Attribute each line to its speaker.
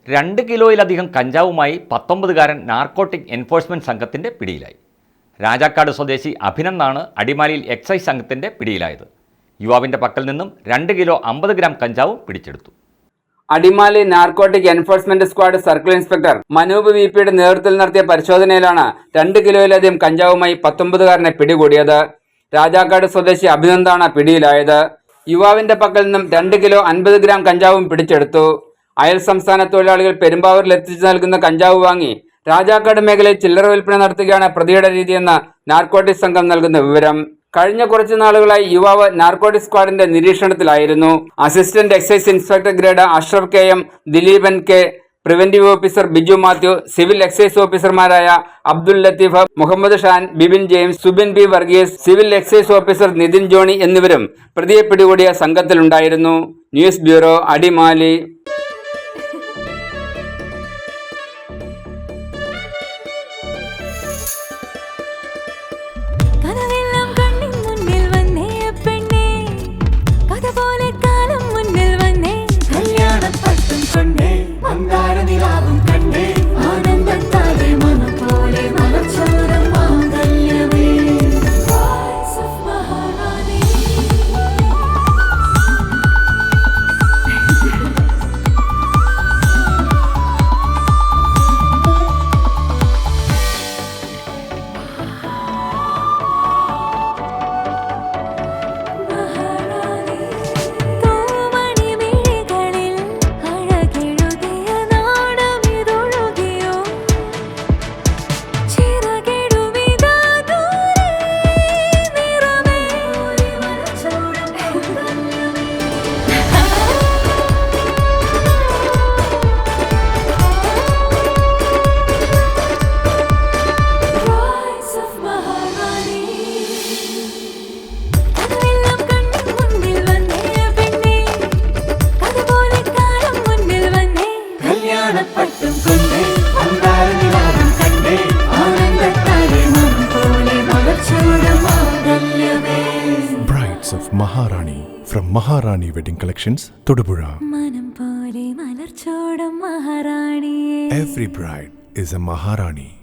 Speaker 1: 2 കിലോയിലധികം കഞ്ചാവുമായി 19കാരൻ narcotic enforcement സംഘത്തിന്റെ പിടിയിലായി. രാജാക്കാട് സ്വദേശി അഭിനന്ദാണ് അടിമാലിയിൽ എക്സൈസ് സംഘത്തിന്റെ പിടിയിലായത്. യുവാവിന്റെ പക്കൽ നിന്നും 2 കിലോ 50 ഗ്രാം കഞ്ചാവും പിടിച്ചെടുത്തു.
Speaker 2: Adimali narcotic enforcement squad circle inspector Manoop വിപിയുടെ നേതൃത്വത്തിൽ നടത്തിയ പരിശോധനയിലാണ് 2 കിലോയിലധികം കഞ്ചാവുമായി 19കാരനെ പിടികൂടിയത്. രാജാക്കാട് സ്വദേശി അഭിനന്ദാണ് പിടിയിലായത്. യുവാവിന്റെ പക്കൽ നിന്നും 2 കിലോ 50 ഗ്രാം കഞ്ചാവും പിടിച്ചെടുത്തു. അയൽ സംസ്ഥാന തൊഴിലാളികൾ പെരുമ്പാവൂരിൽ എത്തിച്ചു നൽകുന്ന കഞ്ചാവ് വാങ്ങി രാജാക്കാട് മേഖലയിൽ ചില്ലറ വിൽപ്പന നടത്തുകയാണ് പ്രതിയുടെ രീതിയെന്ന് നാർക്കോട്ടിക് സംഘം നൽകുന്ന വിവരം. കഴിഞ്ഞ കുറച്ചു നാളുകളായി യുവാവ് നാർക്കോട്ടിക് സ്ക്വാഡിന്റെ നിരീക്ഷണത്തിലായിരുന്നു. Assistant excise inspector grade Ashraf KM, Dileepan K, preventive officer Biju Mathew, civil excise ഓഫീസർമാരായ Abdul Latheef, Muhammad Shan, Bibin James, Subin P Varghese, civil excise officer Nithin Johny എന്നിവരും പ്രതിയെ പിടികൂടിയ സംഘത്തിലുണ്ടായിരുന്നു. News bureau, Adimali.
Speaker 3: Brides of Maharani from Maharani Wedding Collections, Todupuzha.
Speaker 4: Every
Speaker 3: bride is a Maharani.